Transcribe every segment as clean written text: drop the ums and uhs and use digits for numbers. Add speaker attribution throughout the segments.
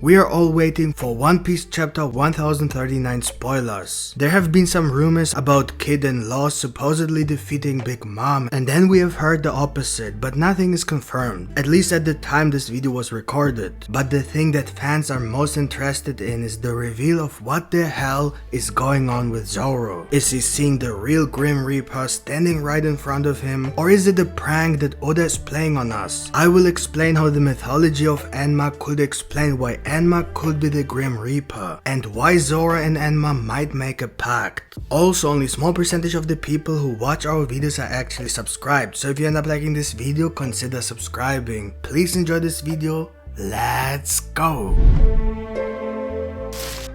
Speaker 1: We are all waiting for One Piece chapter 1039 spoilers. There have been some rumors about Kid and Law supposedly defeating Big Mom, and then we have heard the opposite, but nothing is confirmed, at least at the time this video was recorded. But the thing that fans are most interested in is the reveal of what the hell is going on with Zoro. Is he seeing the real Grim Reaper standing right in front of him, or is it a prank that Oda is playing on us? I will explain how the mythology of Enma could explain why Enma could be the Grim Reaper, and why Zoro and Enma might make a pact. Also, only small percentage of the people who watch our videos are actually subscribed, so if you end up liking this video, consider subscribing. Please enjoy this video, let's go!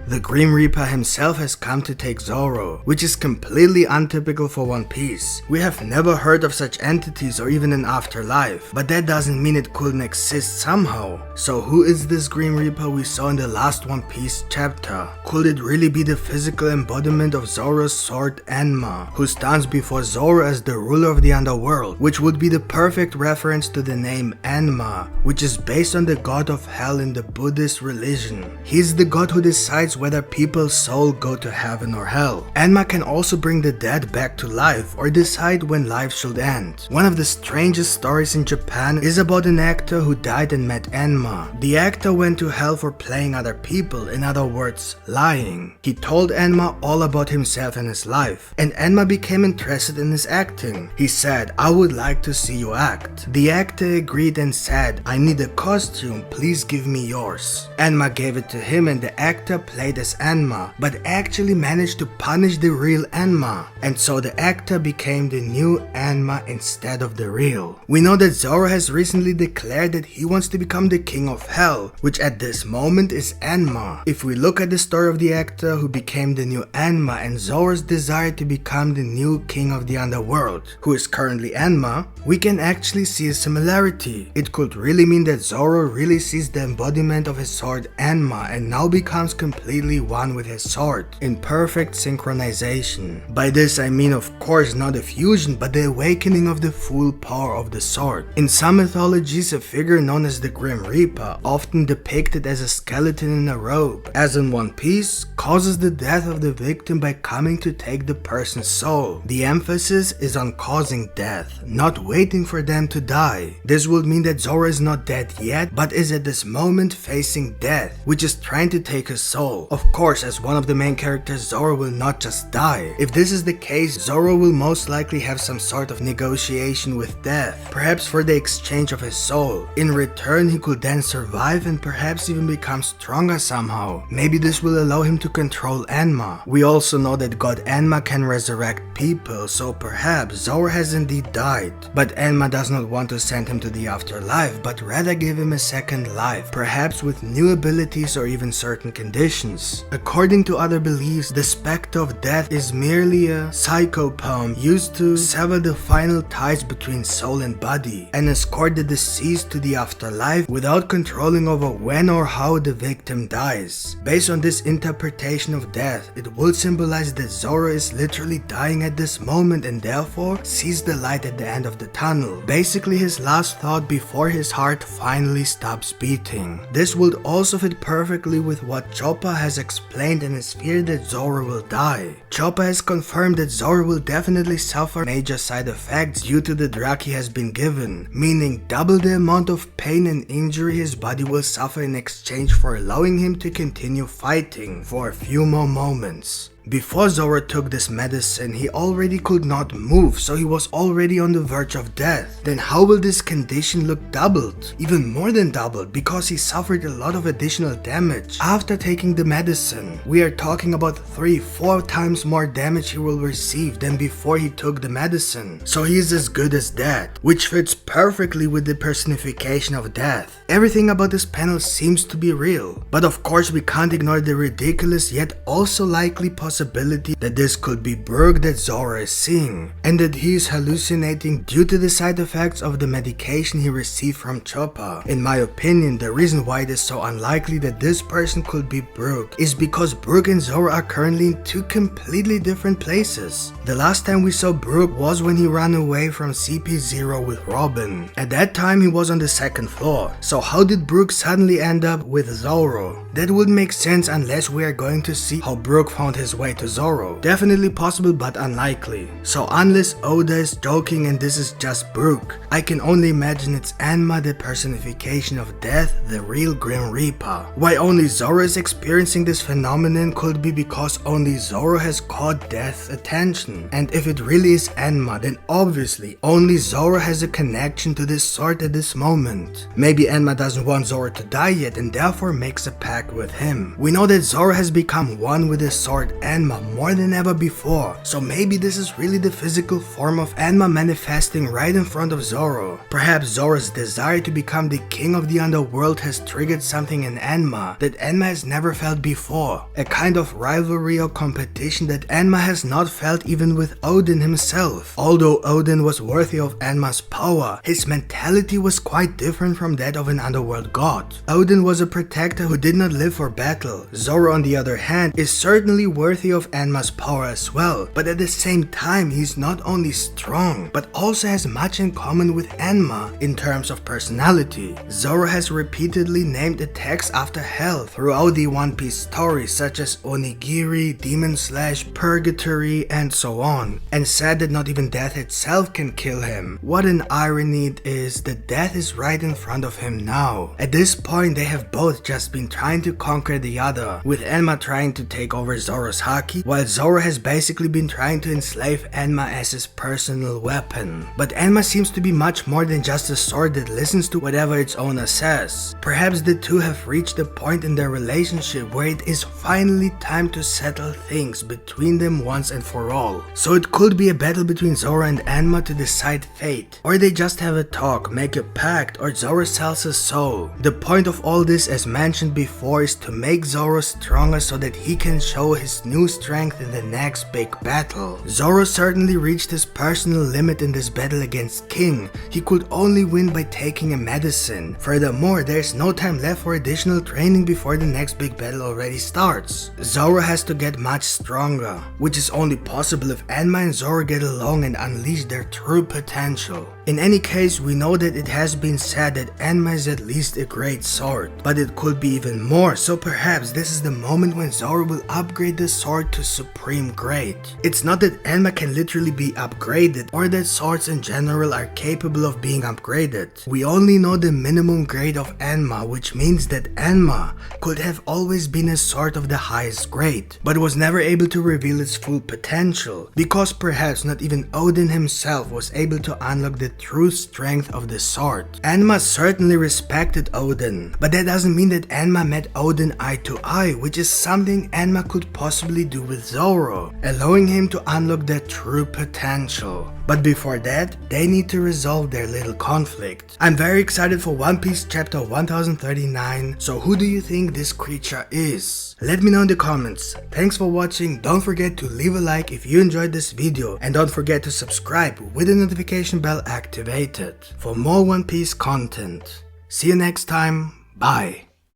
Speaker 1: The Grim Reaper himself has come to take Zoro, which is completely untypical for One Piece. We have never heard of such entities or even an afterlife, but that doesn't mean it couldn't exist somehow. So who is this Grim Reaper we saw in the last One Piece chapter? Could it really be the physical embodiment of Zoro's sword Enma, who stands before Zoro as the ruler of the underworld, which would be the perfect reference to the name Enma, which is based on the god of hell in the Buddhist religion. He's the god who decides whether people's soul go to heaven or hell. Enma can also bring the dead back to life or decide when life should end. One of the strangest stories in Japan is about an actor who died and met Enma. The actor went to hell for playing other people, in other words, lying. He told Enma all about himself and his life, and Enma became interested in his acting. He said, "I would like to see you act." The actor agreed and said, "I need a costume, please give me yours." Enma gave it to him and the actor played as Enma, but actually managed to punish the real Enma, and so the actor became the new Enma instead of the real. We know that Zoro has recently declared that he wants to become the king of hell, which at this moment is Enma. If we look at the story of the actor who became the new Enma and Zoro's desire to become the new king of the underworld, who is currently Enma, we can actually see a similarity. It could really mean that Zoro really sees the embodiment of his sword Enma and now becomes completely one with his sword, in perfect synchronization. By this I mean of course not a fusion, but the awakening of the full power of the sword. In some mythologies, a figure known as the Grim Reaper, often depicted as a skeleton in a robe, as in One Piece, causes the death of the victim by coming to take the person's soul. The emphasis is on causing death, not waiting for them to die. This would mean that Zoro is not dead yet, but is at this moment facing death, which is trying to take his soul. Of course, as one of the main characters, Zoro will not just die. If this is the case, Zoro will most likely have some sort of negotiation with death, perhaps for the exchange of his soul. In return, he could then survive and perhaps even become stronger somehow. Maybe this will allow him to control Enma. We also know that God Enma can resurrect people, so perhaps Zoro has indeed died. But Enma does not want to send him to the afterlife, but rather give him a second life, perhaps with new abilities or even certain conditions. According to other beliefs, the specter of death is merely a psychopoem used to sever the final ties between soul and body and escort the deceased to the afterlife without controlling over when or how the victim dies. Based on this interpretation of death, it would symbolize that Zoro is literally dying at this moment and therefore sees the light at the end of the tunnel, basically his last thought before his heart finally stops beating. This would also fit perfectly with what Chopper has explained in his fear that Zoro will die. Chopper has confirmed that Zoro will definitely suffer major side effects due to the drug he has been given, meaning double the amount of pain and injury his body will suffer in exchange for allowing him to continue fighting for a few more moments. Before Zoro took this medicine, he already could not move, so he was already on the verge of death. Then how will this condition look doubled? Even more than doubled, because he suffered a lot of additional damage after taking the medicine. We are talking about 3-4 times more damage he will receive than before he took the medicine. So he is as good as dead, which fits perfectly with the personification of death. Everything about this panel seems to be real, but of course we can't ignore the ridiculous yet also likely possibility possibility that this could be Brook that Zoro is seeing, and that he is hallucinating due to the side effects of the medication he received from Chopper. In my opinion, the reason why it is so unlikely that this person could be Brook is because Brook and Zoro are currently in two completely different places. The last time we saw Brook was when he ran away from CP0 with Robin. At that time he was on the second floor, so how did Brook suddenly end up with Zoro? That would make sense unless we are going to see how Brook found his way to Zoro. Definitely possible but unlikely. So unless Oda is joking and this is just Brook, I can only imagine it's Enma, the personification of death, the real Grim Reaper. Why only Zoro is experiencing this phenomenon could be because only Zoro has caught death's attention. And if it really is Enma, then obviously only Zoro has a connection to this sword at this moment. Maybe Enma doesn't want Zoro to die yet and therefore makes a pact with him. We know that Zoro has become one with his sword Enma more than ever before, so maybe this is really the physical form of Enma manifesting right in front of Zoro. Perhaps Zoro's desire to become the king of the underworld has triggered something in Enma that Enma has never felt before, a kind of rivalry or competition that Enma has not felt even with Odin himself. Although Odin was worthy of Enma's power, his mentality was quite different from that of an underworld god. Odin was a protector who did not live for battle. Zoro, on the other hand, is certainly worthy of Enma's power as well, but at the same time he's not only strong, but also has much in common with Enma in terms of personality. Zoro has repeatedly named attacks after hell throughout the One Piece story, such as Onigiri, Demon Slash, Purgatory, and so on, and said that not even death itself can kill him. What an irony it is that death is right in front of him now. At this point they have both just been trying to conquer the other, with Enma trying to take over Zoro's haki, while Zoro has basically been trying to enslave Enma as his personal weapon. But Enma seems to be much more than just a sword that listens to whatever its owner says. Perhaps the two have reached a point in their relationship where it is finally time to settle things between them once and for all. So it could be a battle between Zoro and Enma to decide fate, or they just have a talk, make a pact, or Zoro sells his soul. The point of all this, as mentioned before, is to make Zoro stronger so that he can show his new strength in the next big battle. Zoro certainly reached his personal limit in this battle against King. He could only win by taking a medicine. Furthermore, there is no time left for additional training before the next big battle already starts. Zoro has to get much stronger, which is only possible if Enma and Zoro get along and unleash their true potential. In any case, we know that it has been said that Enma is at least a great sword, but it could be even more, so perhaps this is the moment when Zoro will upgrade the sword to Supreme Great. It's not that Enma can literally be upgraded or that swords in general are capable of being upgraded. We only know the minimum grade of Enma, which means that Enma could have always been a sword of the highest grade, but was never able to reveal its full potential, because perhaps not even Odin himself was able to unlock the true strength of the sword. Enma certainly respected Odin, but that doesn't mean that Enma met Odin eye to eye, which is something Enma could possibly do with Zoro, allowing him to unlock their true potential. But before that, they need to resolve their little conflict. I'm very excited for One Piece chapter 1039, so who do you think this creature is? Let me know in the comments. Thanks for watching, don't forget to leave a like if you enjoyed this video, and don't forget to subscribe with the notification bell activated for more One Piece content. See you next time, bye.